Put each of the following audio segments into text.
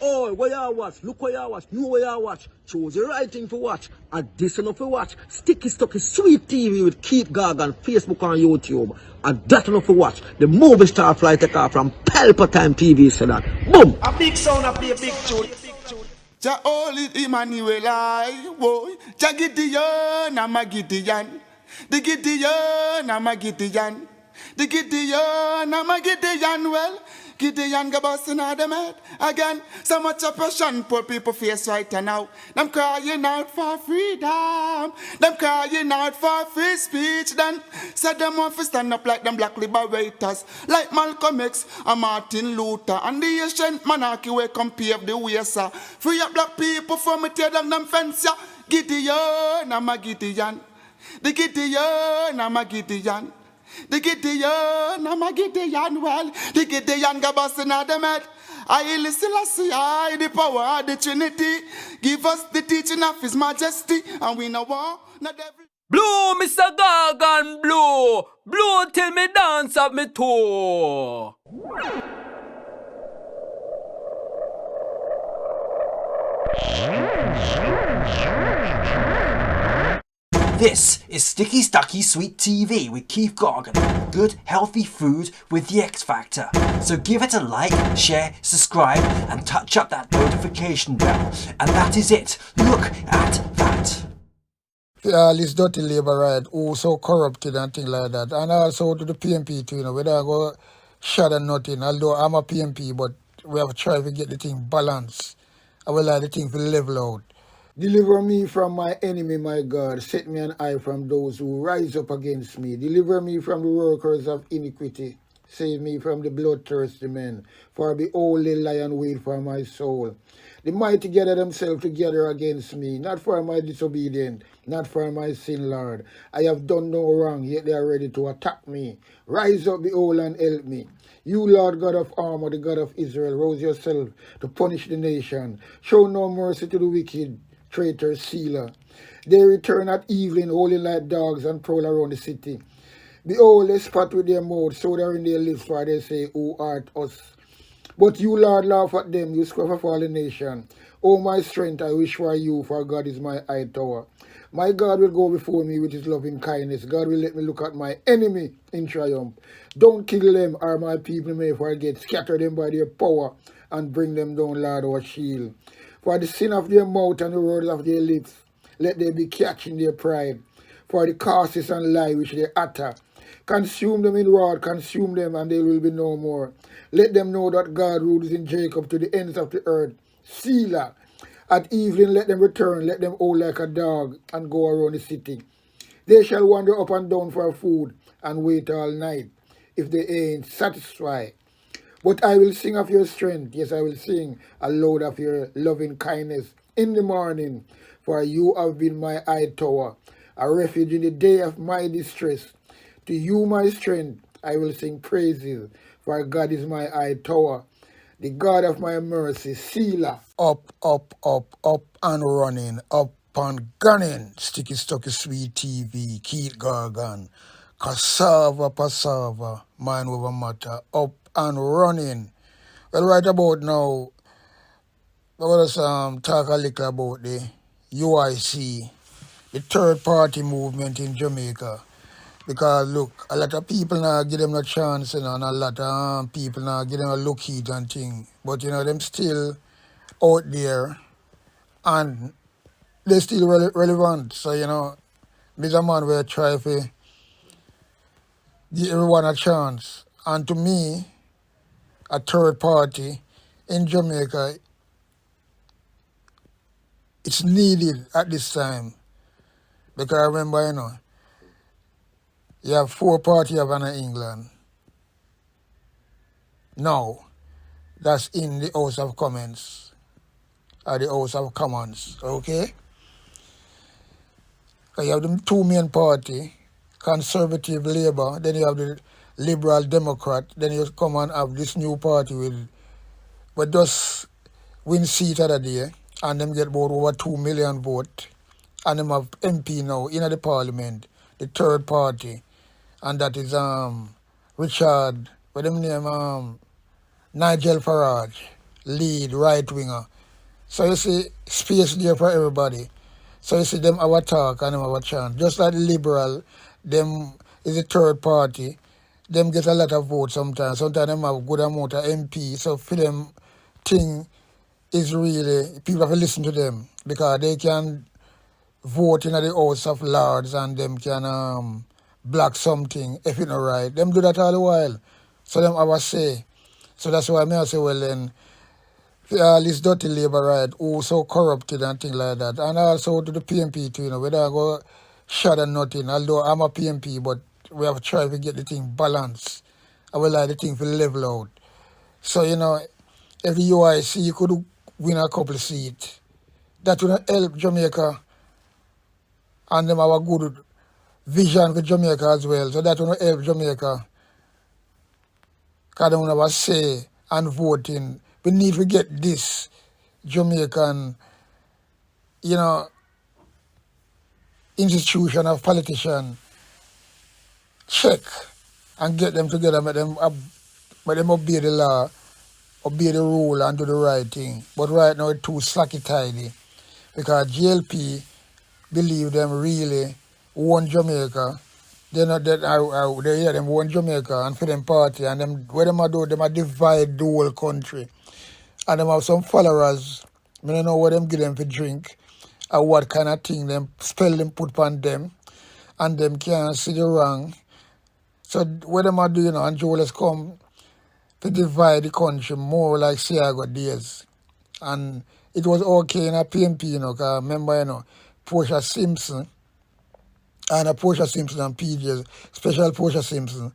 Oh, where you watch? Look where you watch. Know where you watch. Choose the right thing to watch. And this enough to watch. Sticky Stucky Sweet TV with Keith Gargan, Facebook and YouTube. And that enough to watch. The movie star fly take off from Palpatine TV said that. Boom! A big sound, a play a big tune. Jah holy Emmanuel, I boy. Jah Gideon, I'm a Gideon. The Gideon, I'm a Gideon. The Gideon, I'm a Gideon. Well, Gideon go busting out them head again. So much oppression poor people face right now. Them crying out for freedom. Them crying out for free speech. Then said them want to stand up like them black liberators, like Malcolm X and Martin Luther and the ancient monarchy where come pave the way, sir. Free up black people from me tear down them fence, yeah. Gideon, I'm a Gideon. The Gideon, I'm a Gideon. The Gideon, I'm a Gideon, well, the Gideon go busting out them head. I listen, I see, I the power of the Trinity. Give us the teaching of His Majesty, and we know war, not every... Blow, Mr. Gargan, blow. Blow till me dance up me toe. This is Sticky Stucky Sweet TV with Keith Gargan. Good, healthy food with the X Factor. So give it a like, share, subscribe, and touch up that notification bell. And that is it. Look at that. Yeah, this dirty labor right, who so corrupted and things like that. And also to the PMP too, whether I go shot or nothing, although I'm a PMP, but we have tried to get the thing balanced. I will like the thing to level out. Deliver me from my enemy, my God. Set me an eye from those who rise up against me. Deliver me from the workers of iniquity. Save me from the bloodthirsty men. For behold, the lion wait for my soul. The mighty gather themselves together against me, not for my disobedience, not for my sin, Lord. I have done no wrong, yet they are ready to attack me. Rise up, behold, and help me. You, Lord God of armor, the God of Israel, rouse yourself to punish the nation. Show no mercy to the wicked, traitor Selah. They return at evening, howling like dogs, and prowl around the city. Behold, they spat with their mouth, so they're in their lips, for they say, Who art us? But you, Lord, laugh at them, you scoff of all the nation. O my strength, I wish for you, for God is my high tower. My God will go before me with his loving kindness. God will let me look at my enemy in triumph. Don't kill them, or my people may forget. Scatter them by their power, and bring them down, Lord, our shield. For the sin of their mouth and the words of their lips, let there be catch in their pride. For the curses and lie which they utter, consume them in wrath, consume them, and they will be no more. Let them know that God rules in Jacob to the ends of the earth. Selah. At evening let them return, let them howl like a dog, and go around the city. They shall wander up and down for food, and wait all night, if they ain't satisfied. But I will sing of your strength, yes, I will sing aloud of your loving kindness in the morning, for you have been my high tower, a refuge in the day of my distress. To you, my strength, I will sing praises, for God is my high tower, the God of my mercy, Selah. Up, up, up, up and running, up and gunning. Sticky Stucky Sweet TV, Keith Gargan, cassava, passava, mind over matter, up and running. Well, right about now, let us talk a little about the UIC, the third party movement in Jamaica. Because look, a lot of people now give them a chance, and a lot of people now give them a look heat and thing. But them still out there and they still relevant. So, Mr. Man will try to give everyone a chance. And to me, a third party in Jamaica, it's needed at this time. Because I remember, you have 4 parties in England. Now, that's in the House of Commons, or the House of Commons, okay? You have the 2 main parties, Conservative Labour, then you have the Liberal Democrat, then you come and have this new party but just win seat of the day, and them get about over 2 million votes, and them have MP now in the parliament, the third party. And that is Richard, what them name, Nigel Farage. lead right winger. So you see space there for everybody. So you see them have a talk and them have a chant. Just like the Liberal, them is a third party. Them get a lot of votes sometimes. Sometimes them have good amount of MP. So for them thing is really people have to listen to them because they can vote in the House of Lords and them can block something if it's not right. Them do that all the while. So them have a say. So that's why I say, well then, this dirty Labour right, who so corrupted and things like that. And also to the PMP too, whether I go shot or nothing, although I'm a PMP, but we have tried to get the thing balanced. I would like the thing to level out. So, if the UIC could win a couple of seats, that would help Jamaica and them have a good vision for Jamaica as well. So that would help Jamaica because they would have a say and voting. We need to get this Jamaican, institution of politician check and get them together, make them obey the law, obey the rule and do the right thing. But right now it's too slacky tidy because GLP believe them really want Jamaica. They're not that they hear them want Jamaica and for them party and them what them do, them divide the whole country. And them have some followers. I don't know what them give them for drink or what kind of thing them spell them put on them and them can't see the wrong. So what them do, and Joel come to divide the country more like Siago days. And it was okay in a PMP, because remember, Portia Simpson and PJ, special Portia Simpson.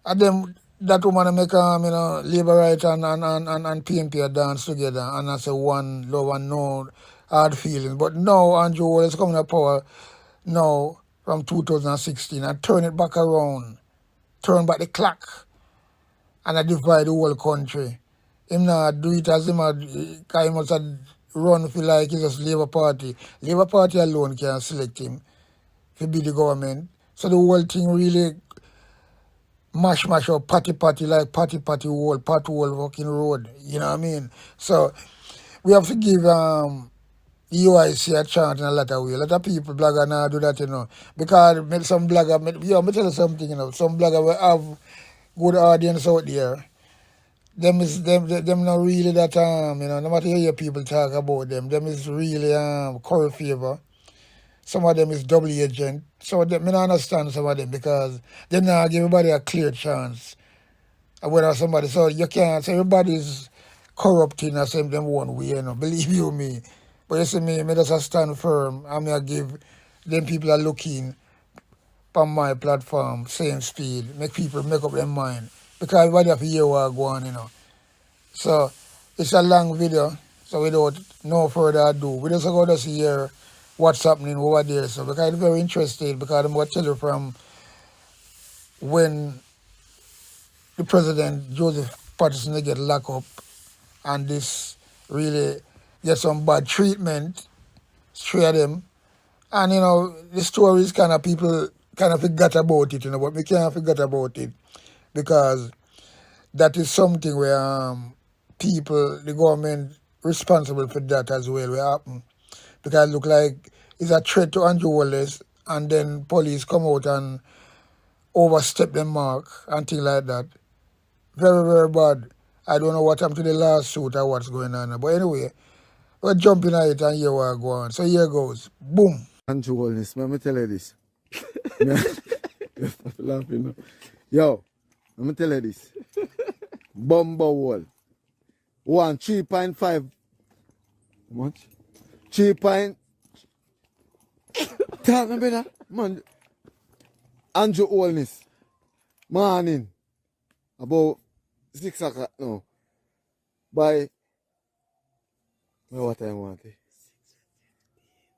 And then that woman make Labour right and PMP dance together and I say one love and no hard feelings. But now Andrew Wallace coming to power now from 2016 and turn it back around, turn back the clock and I divide the whole country. Him not do it as him because he must have run for like it's just Labour Party. Labour Party alone can select him to be the government. So the whole thing really mash up party like party whole fucking road. You know what I mean? So we have to give UIC a chance in a lot of ways. A lot of people blogger now do that, Because some blogger me tell you something, some blogger will have good audience out there. Them not really that no matter how your people talk about them is really curry favor. Some of them is double agent. So I don't understand some of them because they now give everybody a clear chance. Whether somebody, so you can't say everybody's corrupting or same them one way, believe you me. But you see me just stand firm and I give them people are looking on my platform, same speed, make people make up their mind. Because everybody have to hear what I go on, So it's a long video, so without no further ado, we just go to see here what's happening over there. So because I'm very interested because I'm going to tell you from when the president, Joseph Patterson, get locked up and this really get some bad treatment, straight them. And, the stories kind of people kind of forget about it, but we can't forget about it because that is something where people, the government, responsible for that as well will happen. Because it look like it's a threat to Andrew Wallace and then police come out and overstep the mark and things like that. Very, very bad. I don't know what happened to the lawsuit or what's going on. But anyway, we're jumping at it and here we go on. So here goes. Boom. Andrew Wallace, let me tell you this. Stop laughing. Yo, let me tell you this. Bumbo wall. 3.5. How much? 3 point. Tell me better. Man. Andrew Wallace. Morning. About 6 o'clock now. By what time want it?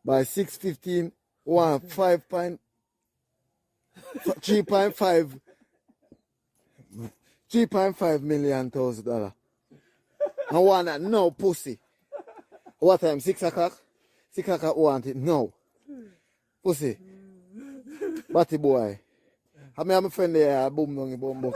By 6:15, 3.5 million $1,000. I want that no pussy. What time? 6 o'clock? 6 o'clock want it? No. Pussy. Batty boy. I mean, I'm a friend there, boom, boom, boom, boom.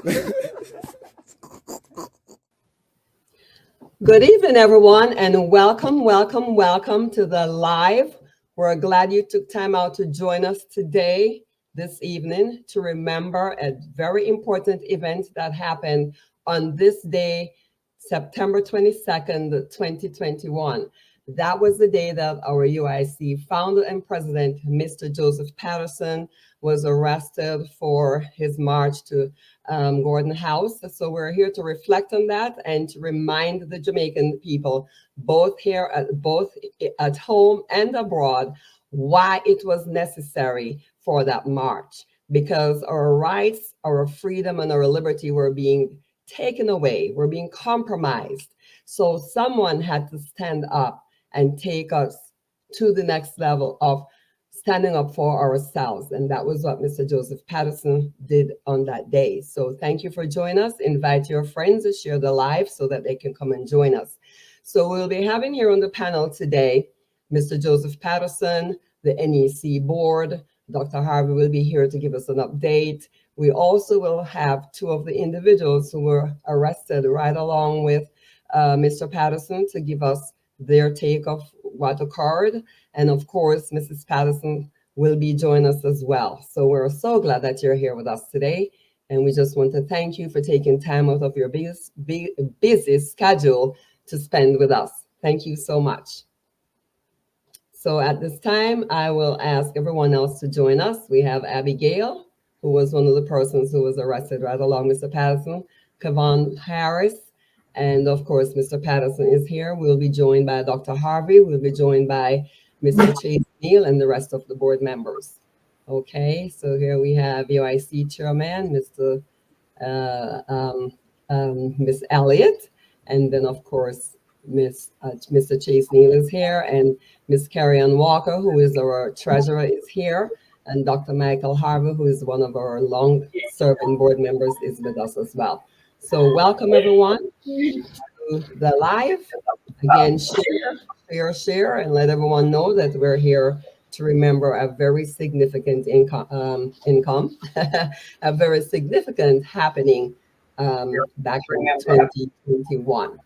Good evening, everyone, and welcome, welcome, welcome to the live. We're glad you took time out to join us today, this evening, to remember a very important event that happened on this day, September 22nd, 2021. That was the day that our UIC founder and president, Mr. Joseph Patterson, was arrested for his march to Gordon House. So we're here to reflect on that and to remind the Jamaican people, both at home and abroad, why it was necessary for that march. Because our rights, our freedom, and our liberty were being taken away, were being compromised. So someone had to stand up and take us to the next level of standing up for ourselves. And that was what Mr. Joseph Patterson did on that day. So thank you for joining us. Invite your friends to share the live so that they can come and join us. So we'll be having here on the panel today, Mr. Joseph Patterson, the NEC board. Dr. Harvey will be here to give us an update. We also will have two of the individuals who were arrested right along with Mr. Patterson to give us their take of what occurred. And of course, Mrs. Patterson will be joining us as well. So we're so glad that you're here with us today. And we just want to thank you for taking time out of your busy schedule to spend with us. Thank you so much. So at this time, I will ask everyone else to join us. We have Abigail, who was one of the persons who was arrested right along Mr. Patterson, Kevon Harris, and of course, Mr. Patterson is here. We'll be joined by Dr. Harvey. We'll be joined by Mr. Chase Neal and the rest of the board members. Okay, so here we have UIC Chairman, Mr. Miss Elliott, and then of course, Mr. Chase Neal is here, and Miss Carrie Ann Walker, who is our treasurer, is here, and Dr. Michael Harvey, who is one of our long-serving board members, is with us as well. So welcome everyone to the live. Again, share, and let everyone know that we're here to remember a very significant income, a very significant happening back in 2021.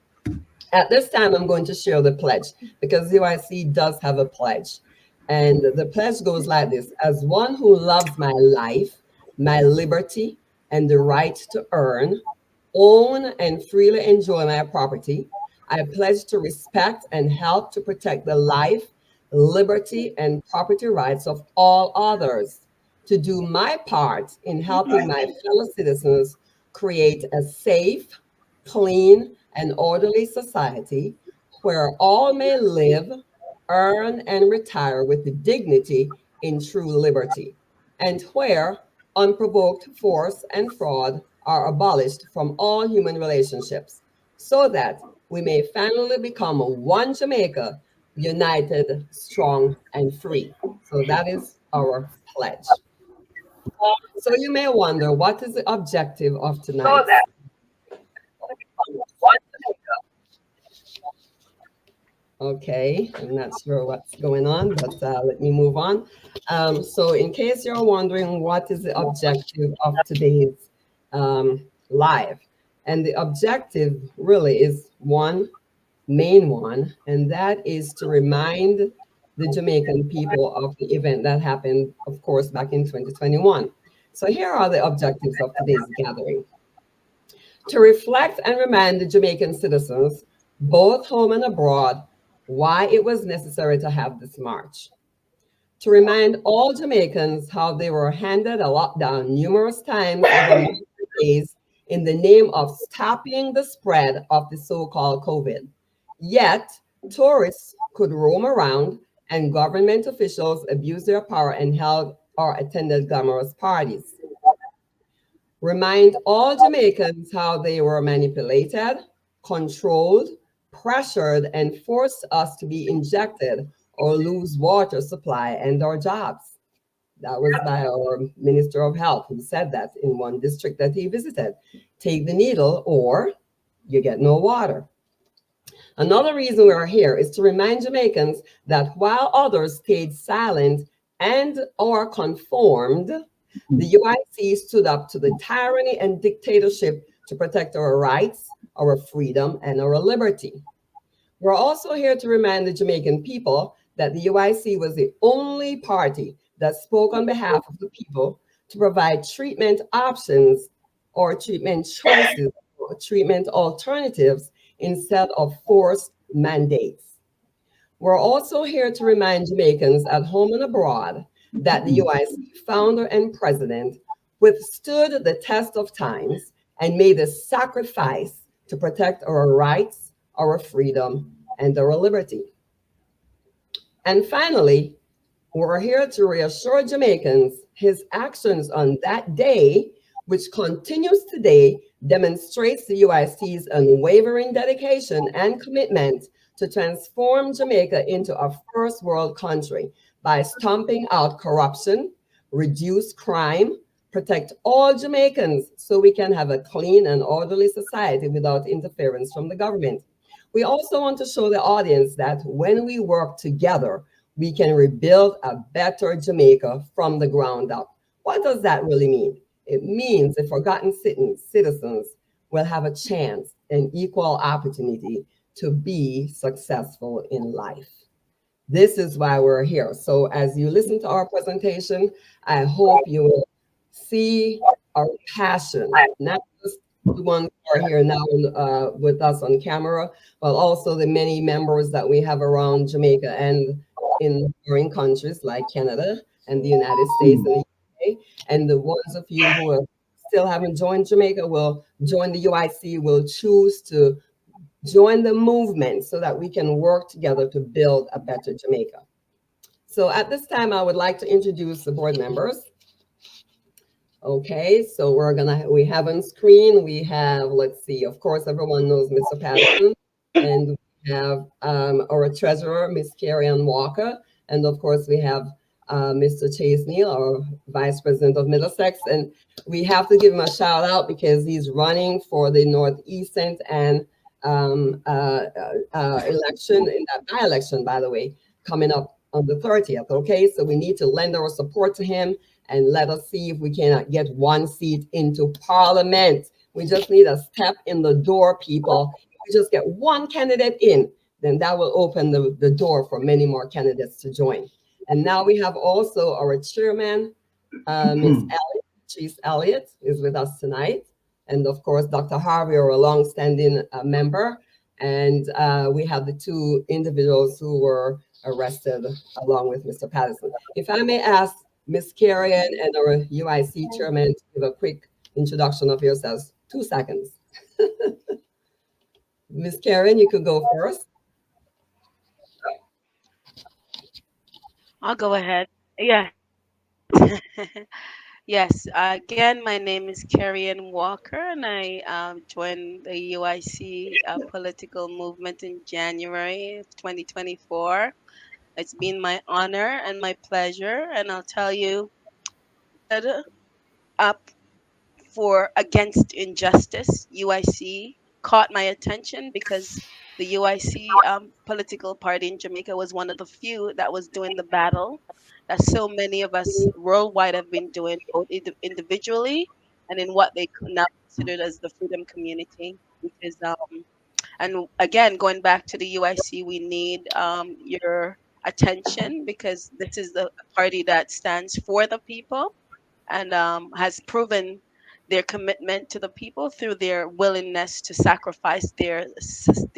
At this time, I'm going to share the pledge because UIC does have a pledge. And the pledge goes like this: as one who loves my life, my liberty, and the right to earn, own, and freely enjoy my property, I pledge to respect and help to protect the life, liberty, and property rights of all others, to do my part in helping my fellow citizens create a safe, clean, and orderly society where all may live, earn, and retire with dignity in true liberty, and where unprovoked force and fraud are abolished from all human relationships, so that we may finally become one Jamaica, united, strong, and free. So that is our pledge. So you may wonder, what is the objective of tonight? Okay, I'm not sure what's going on, but let me move on. So in case you're wondering what is the objective of today's live, and the objective really is one main one, and that is to remind the Jamaican people of the event that happened, of course, back in 2021. So here are the objectives of today's gathering: to reflect and remind the Jamaican citizens, both home and abroad, why it was necessary to have this march; to remind all Jamaicans how they were handed a lockdown numerous times over multiple days in the name of stopping the spread of the so-called COVID. Yet, tourists could roam around and government officials abused their power and held or attended glamorous parties. Remind all Jamaicans how they were manipulated, controlled, pressured, and forced us to be injected or lose water supply and our jobs. That was by our Minister of Health, who said that in one district that he visited. Take the needle or you get no water. Another reason we are here is to remind Jamaicans that while others stayed silent and or conformed, the UIC stood up to the tyranny and dictatorship to protect our rights, our freedom, and our liberty. We're also here to remind the Jamaican people that the UIC was the only party that spoke on behalf of the people to provide treatment options or treatment choices or treatment alternatives instead of forced mandates. We're also here to remind Jamaicans at home and abroad that the UIC founder and president withstood the test of times and made a sacrifice to protect our rights, our freedom, and our liberty. And finally, we're here to reassure Jamaicans his actions on that day, which continues today, demonstrates the UIC's unwavering dedication and commitment to transform Jamaica into a first world country by stomping out corruption, reduce crime, protect all Jamaicans so we can have a clean and orderly society without interference from the government. We also want to show the audience that when we work together, we can rebuild a better Jamaica from the ground up. What does that really mean? It means the forgotten citizens will have a chance and equal opportunity to be successful in life. This is why we're here. So as you listen to our presentation, I hope you will see our passion, not just the ones who are here now with us on camera, but also the many members that we have around Jamaica and in foreign countries like Canada and the United States and the UK. And the ones of you who are still haven't joined Jamaica will join the UIC, will choose to join the movement so that we can work together to build a better Jamaica. So at this time, I would like to introduce the board members. Okay, so we have on screen, we have, let's see, of course, everyone knows Mr. Patterson, and we have our treasurer, Miss Carrie Ann Walker, and of course, we have Mr. Chase Neal, our vice president of Middlesex, and we have to give him a shout out because he's running for the Northeastern and election, in that by-election, by the way, coming up on the 30th, okay? So we need to lend our support to him and let us see if we cannot get one seat into Parliament. We just need a step in the door, people. If we just get one candidate in, then that will open the door for many more candidates to join. And now we have also our chairman, Ms. Patrice Elliott is with us tonight. And of course, Dr. Harvey, our longstanding member. And we have the two individuals who were arrested along with Mr. Patterson. If I may ask Ms. Carrion and our UIC chairman to give a quick introduction of yourselves. 2 seconds. Ms. Carrion, you could go first. I'll go ahead. Yeah. Yes. Again, my name is Carrie Ann Walker, and I joined the UIC political movement in January of 2024. It's been my honor and my pleasure, and I'll tell you, up for against injustice, UIC caught my attention because the UIC political party in Jamaica was one of the few that was doing the battle that so many of us worldwide have been doing, both individually and in what they now considered as the freedom community. Because and again, going back to the UIC, we need your attention because this is the party that stands for the people and has proven their commitment to the people through their willingness to sacrifice their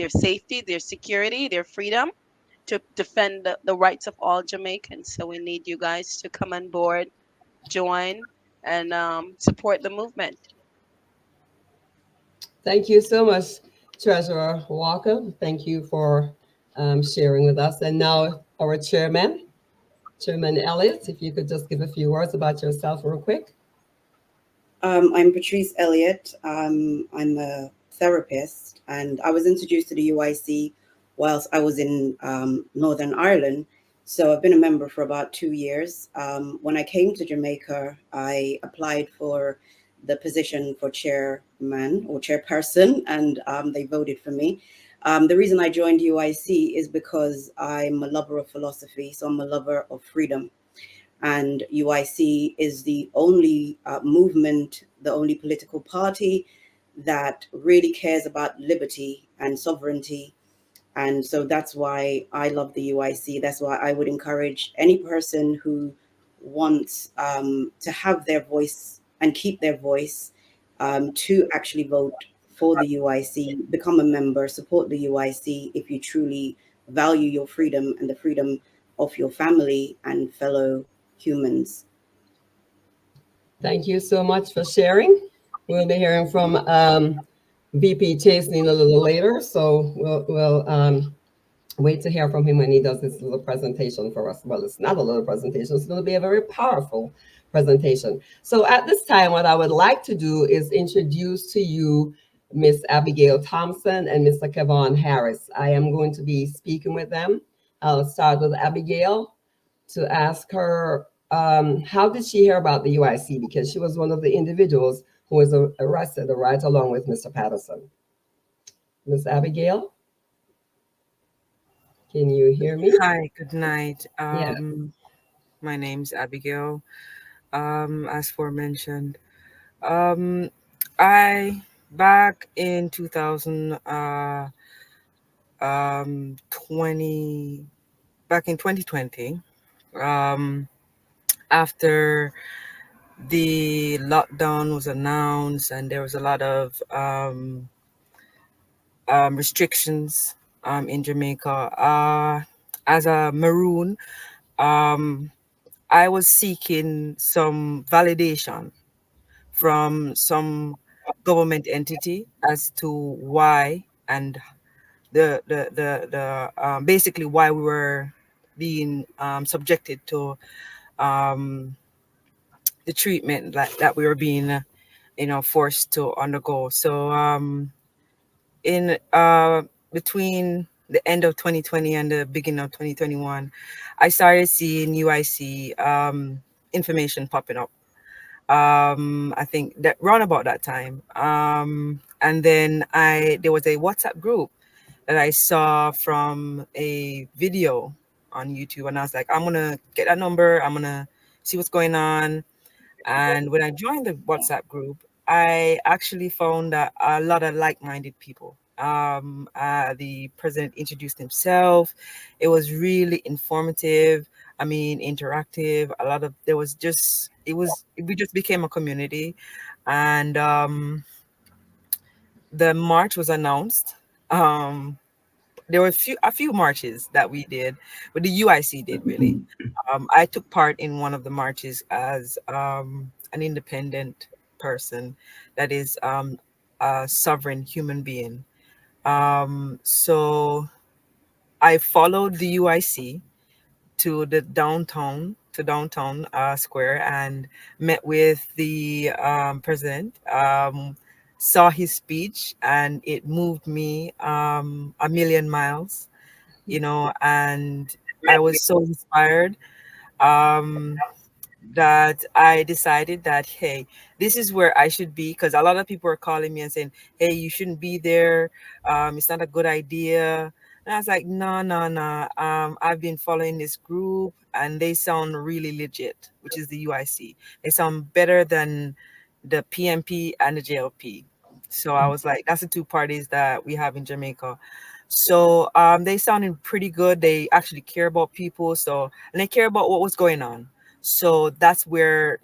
safety, their security, their freedom to defend the rights of all Jamaicans. So we need you guys to come on board, join, and support the movement. Thank you so much, Treasurer Walker. Thank you for sharing with us. And now our Chairman Elliott, if you could just give a few words about yourself real quick. I'm Patrice Elliott. I'm a therapist, and I was introduced to the UIC whilst I was in Northern Ireland. So I've been a member for about 2 years. When I came to Jamaica, I applied for the position for chairman or chairperson, and they voted for me. The reason I joined UIC is because I'm a lover of philosophy, so I'm a lover of freedom. And UIC is the only movement, the only political party that really cares about liberty and sovereignty. And so that's why I love the UIC. That's why I would encourage any person who wants to have their voice and keep their voice to actually vote for the UIC, become a member, support the UIC if you truly value your freedom and the freedom of your family and fellow humans. Thank you so much for sharing. We'll be hearing from VP Chastening a little later, so we'll wait to hear from him when he does this little presentation for us. Well, it's not a little presentation, it's going to be a very powerful presentation. So at this time, what I would like to do is introduce to you Miss Abigail Thompson and Mr. Kevon Harris. I am going to be speaking with them. I'll start with Abigail to ask her how did she hear about the UIC, because she was one of the individuals who was arrested right along with Mr. Patterson. Miss Abigail? Can you hear me? Hi, good night. Yeah. My name's Abigail. As forementioned, I back in 2020, after the lockdown was announced and there was a lot of restrictions in Jamaica. As a Maroon, I was seeking some validation from some government entity as to why and the basically why we were being subjected to the treatment that we were being forced to undergo. So in between the end of 2020 and the beginning of 2021, I started seeing UIC information popping up. I think that round about that time. And then there was a WhatsApp group that I saw from a video on YouTube, and I was like, I'm gonna get that number. I'm gonna see what's going on. And when I joined the WhatsApp group, I actually found that a lot of like-minded people. The president introduced himself. It was really informative. I mean, interactive. A lot of there was just we just became a community, and the march was announced. There were a few marches that we did, but the UIC did really. I took part in one of the marches as an independent person that is a sovereign human being. So I followed the UIC to the downtown square and met with the president. Saw his speech and it moved me a million miles, and I was so inspired that I decided that, hey, this is where I should be, because a lot of people are calling me and saying, hey, you shouldn't be there. It's not a good idea. And I was like, no, no, no. I've been following this group and they sound really legit, which is the UIC. They sound better than the PMP and the JLP. So I was like, that's the two parties that we have in Jamaica. So they sounded pretty good. They actually care about people. And they care about what was going on. So that's where,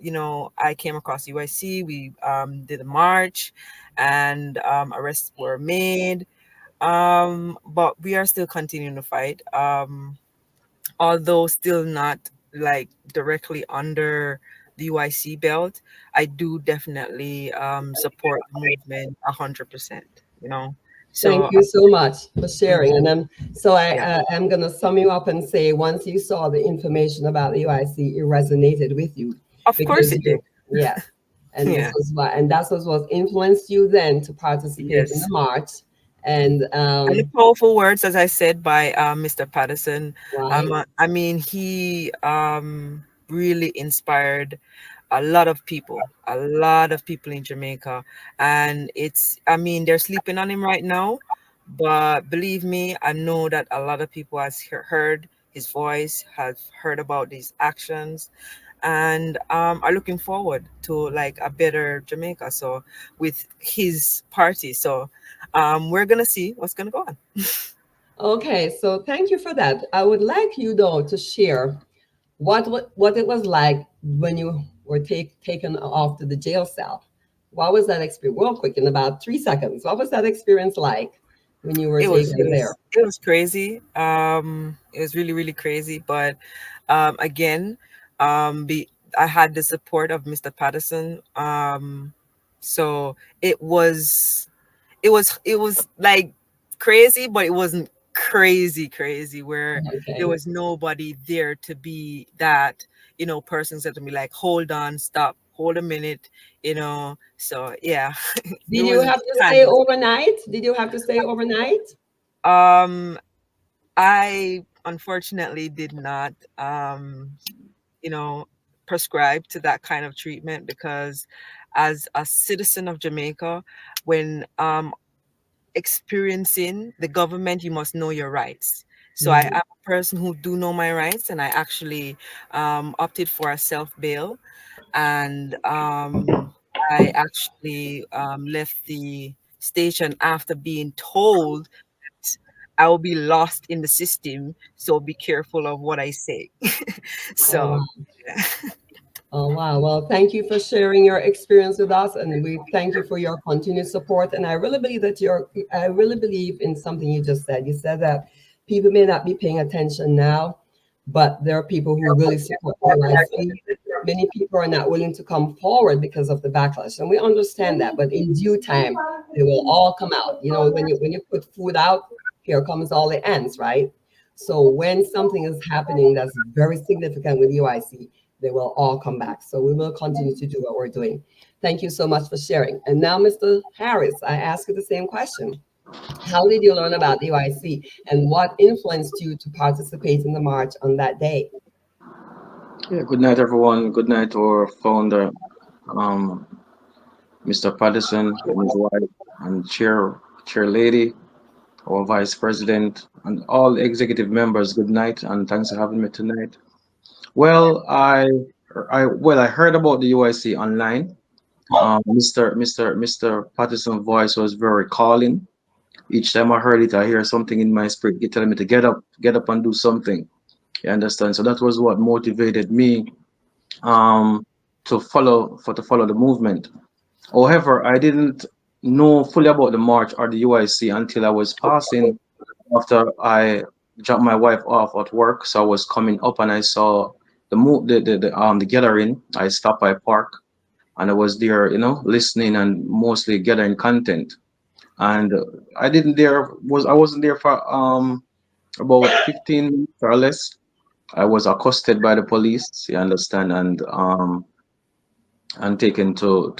I came across UIC. We did a march and arrests were made. But we are still continuing to fight. Although still not like directly under the UIC belt, I do definitely support the movement 100%. Thank So you so much for sharing. And yeah. I'm going to sum you up and say, once you saw the information about the UIC, it resonated with you. Of course it did. Yeah. And Yeah. this was why, and that's what influenced you then to participate in the Yes. march. And And the powerful words, as I said, by Mr. Patterson. right. I mean, he really inspired a lot of people in Jamaica. And they're sleeping on him right now. But believe me, I know that a lot of people has heard his voice, have heard about these actions. and are looking forward to like a better Jamaica. So with his party, so we're gonna see what's gonna go on. Okay, so thank you for that. I would like you though to share what it was like when you were taken off to the jail cell. What was that experience? Real quick, in about 3 seconds. What was that experience like when you were It was taken there? it was crazy. It was really really crazy. But again, be I had the support of Mr. Patterson. So it was like crazy, but it wasn't crazy where there Okay. was nobody there to be that person said to me like, hold on, stop, hold a minute, so yeah. It Did you was have to kind stay of overnight? Did you have to stay overnight? um I unfortunately did not you know prescribe to that kind of treatment, because as a citizen of Jamaica, when experiencing the government, you must know your rights. So I am a person who do know my rights, and I actually opted for a self bail, and I actually left the station after being told that I will be lost in the system. So be careful of what I say. Oh, So wow. Oh, wow. Well, thank you for sharing your experience with us, and we thank you for your continued support. And I really believe in something you just said. You said that people may not be paying attention now, but there are people who really support the UIC. Many people are not willing to come forward because of the backlash, and we understand that. But in due time, they will all come out. You know, when you put food out, here comes all the ants, right? So when something is happening that's very significant with UIC, they will all come back. So we will continue to do what we're doing. Thank you so much for sharing. And now, Mr. Harris, I ask you the same question. How did you learn about the UIC, and what influenced you to participate in the march on that day? Yeah, good night, everyone. Good night to our founder, um, Mr. Patterson, and his wife, and chair lady, our vice president, and all executive members. Good night, and thanks for having me tonight. Well, I heard about the UIC online. Mr. Patterson's voice was very calling. Each time I heard it, I hear something in my spirit telling me to get up and do something. You understand? So that was what motivated me um, to follow the movement. However, I didn't know fully about the march or the UIC until I was passing after I dropped my wife off at work. So I was coming up and I saw the gathering. I stopped by park and I was there, listening and mostly gathering content. And I wasn't there for about 15 minutes or less. I was accosted by the police, you understand, and taken to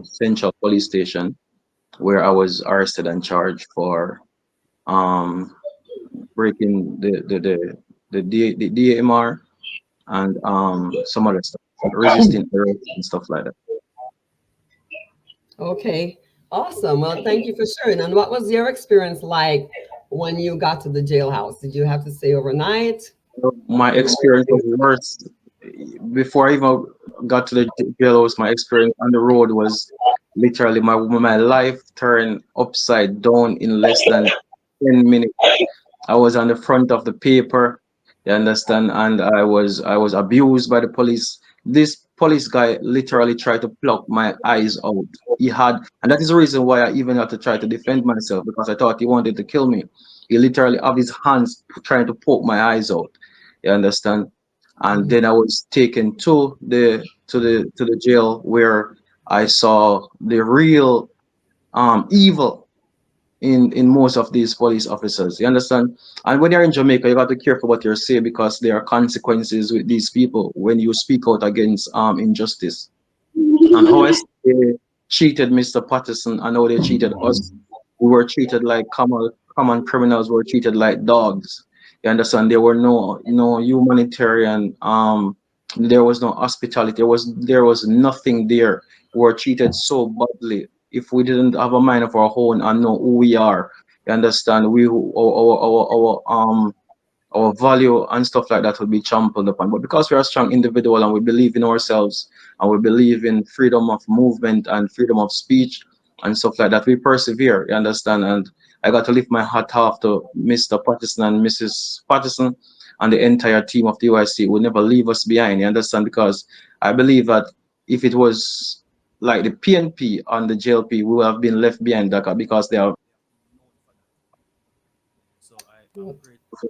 Central Police Station, where I was arrested and charged for um, breaking the DMR and some other stuff, resisting arrest and stuff like that. Okay, awesome. Well, thank you for sharing. And what was your experience like when you got to the jailhouse? Did you have to stay overnight? So my experience was worse before I even got to the jailhouse. My experience on the road was literally my life turned upside down in less than 10 minutes. I was on the front of the paper, you understand, and I was abused by the police. This police guy literally tried to pluck my eyes out. And that is the reason why I even had to try to defend myself, because I thought he wanted to kill me. He literally have his hands trying to poke my eyes out. You understand? And then I was taken to the jail, where I saw the real evil in most of these police officers. You understand? And when you're in Jamaica, you got to be careful what you say, because there are consequences with these people when you speak out against injustice. And how I say they cheated Mr. Patterson and how they cheated us. We were treated like common criminals. Were treated like dogs. You understand? There were no humanitarian. There was no hospitality. There was nothing there. We were treated so badly. If we didn't have a mind of our own and know who we are, you understand? We our our value and stuff like that will be trampled upon. But because we are a strong individual and we believe in ourselves and we believe in freedom of movement and freedom of speech and stuff like that, we persevere, you understand? And I got to lift my hat off to Mr. Patterson and Mrs. Patterson and the entire team of the UIC will never leave us behind, you understand? Because I believe that if it was like the PNP and the JLP, we would have been left behind, Dhaka, because they are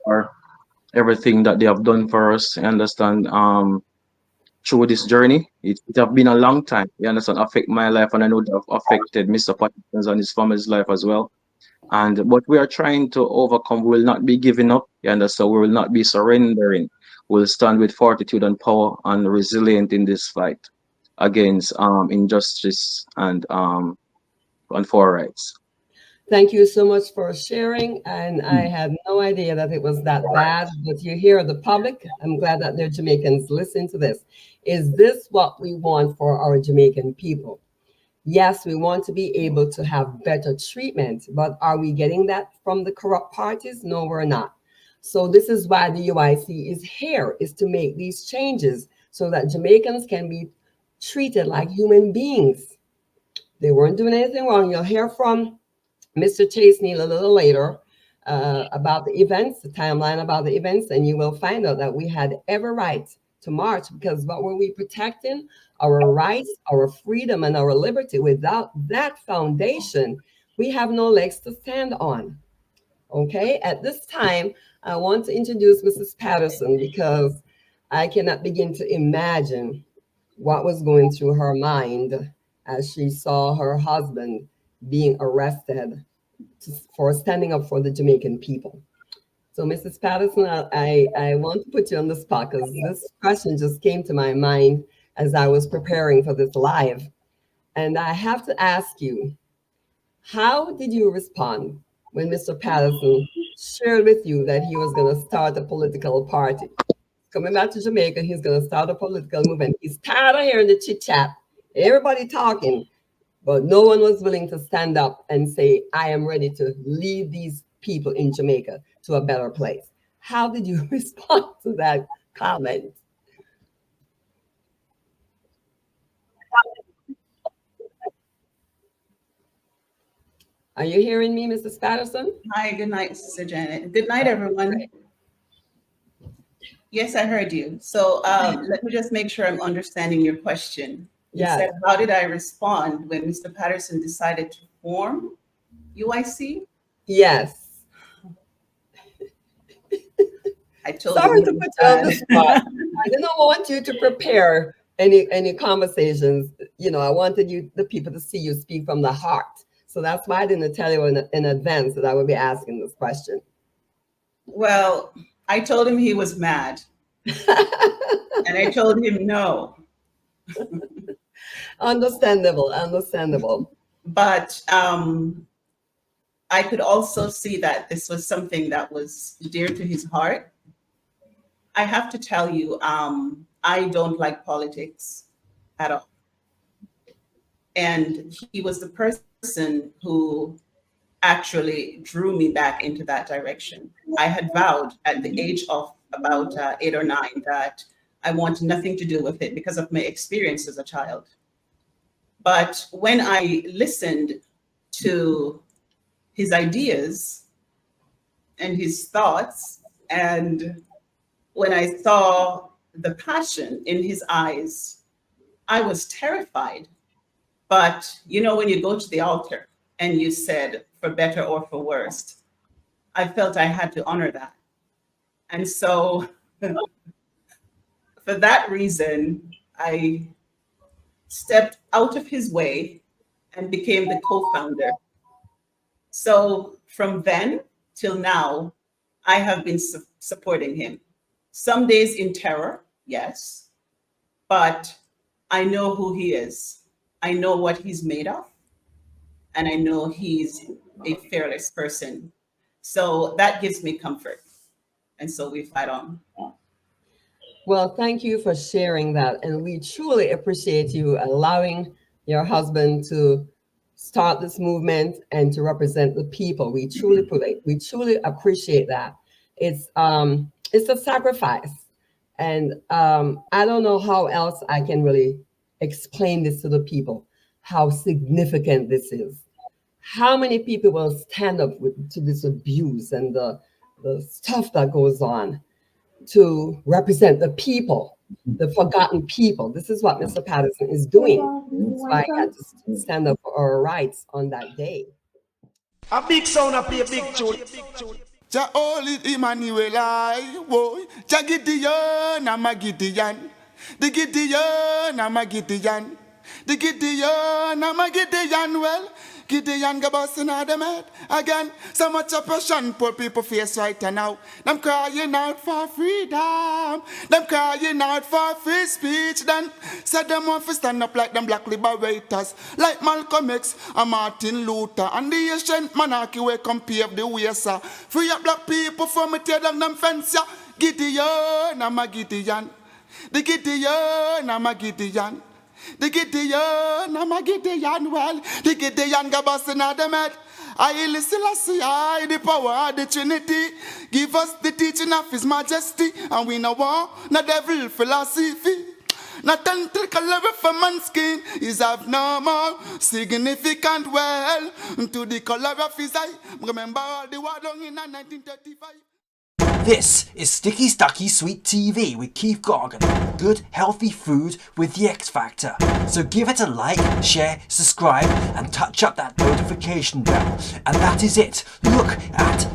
for everything that they have done for us, you understand? Through this journey, it have been a long time, you understand, affect my life, and I know they have affected Mr. Patterson's and his family's life as well. And but we are trying to overcome. We will not be giving up, you understand? We will not be surrendering. We'll stand with fortitude and power and resilient in this fight against injustice and for our rights. Thank you so much for sharing. And I had no idea that it was that bad, but you hear the public. I'm glad that they're Jamaicans. Listen to this. Is this what we want for our Jamaican people? Yes, we want to be able to have better treatment, but are we getting that from the corrupt parties? No, we're not. So this is why the UIC is here, is to make these changes so that Jamaicans can be treated like human beings. They weren't doing anything wrong. You'll hear from Mr. Chase Neal a little later about the events, the timeline about the events, and you will find out that we had every right to march, because what were we protecting? Our rights, our freedom, and our liberty. Without that foundation, we have no legs to stand on. Okay, at this time, I want to introduce Mrs. Patterson, because I cannot begin to imagine what was going through her mind as she saw her husband being arrested for standing up for the Jamaican people. So, Mrs. Patterson, I want to put you on the spot, because this question just came to my mind as I was preparing for this live. And I have to ask you, how did you respond when Mr. Patterson shared with you that he was going to start a political party? Coming back to Jamaica, he's going to start a political movement. He's tired of hearing the chit chat, everybody talking, but no one was willing to stand up and say, I am ready to lead these people in Jamaica to a better place. How did you respond to that comment? Are you hearing me, Mrs. Patterson? Hi, good night, Sister Janet. Good night, everyone. Yes, I heard you. So let me just make sure I'm understanding your question. You said, how did I respond when Mr. Patterson decided to form UIC? Yes. I told Sorry you. to put you on the spot. I didn't want you to prepare any conversations. You know, I wanted you, the people, to see you speak from the heart. So that's why I didn't tell you in advance that I would be asking this question. Well, I told him he was mad. And I told him no. Understandable, understandable. But I could also see that this was something that was dear to his heart. I have to tell you, I don't like politics at all. And he was the person who actually drew me back into that direction. I had vowed at the age of about 8 or 9 that I want nothing to do with it because of my experience as a child. But when I listened to his ideas and his thoughts, and when I saw the passion in his eyes, I was terrified. But you know, when you go to the altar and you said, for better or for worse, I felt I had to honor that. And so for that reason, I stepped out of his way and became the co-founder. So from then till now, I have been supporting him. Some days in terror, yes, but I know who he is. I know what he's made of, and I know he's a fearless person. So that gives me comfort. And so we fight on. Well, thank you for sharing that. And we truly appreciate you allowing your husband to start this movement and to represent the people. We truly appreciate that. It's a sacrifice. And I don't know how else I can really explain this to the people, how significant this is. How many people will stand up to this abuse and the stuff that goes on to represent the people, the forgotten people? This is what Mr. Patterson is doing. That's why I had to stand up for our rights on that day. A big sound, I play a big tune. Jah holy Emmanuel, I boy. Jah Gideon, I'm a Gideon. The Gideon, I'm a Gideon. The Gideon, I'm a Gideon. Well, Gideon go busting out them head again. So much oppression poor people face right now. Them crying out for freedom. Them crying out for free speech. Then said them want to stand up like them black liberators, like Malcolm X and Martin Luther and the ancient monarchy where come pave the way, sir. Free up black people from me tear down them fence, yeah. Gideon, I'm a Gideon. The Gideon, I'm a Gideon. The Gideon, I'm a Gideon, well, the Gideon go busting out them head. I listen, I the power of the Trinity. Give us the teaching of His Majesty, and we no want no devil philosophy. Not until color of man's skin is of no more significant, well, to the color of his eye. Remember all the war done in 1935. This is Sticky Stucky Sweet TV with Keith Gargan. Good, healthy food with the X Factor. So give it a like, share, subscribe, and touch up that notification bell. And that is it. Look at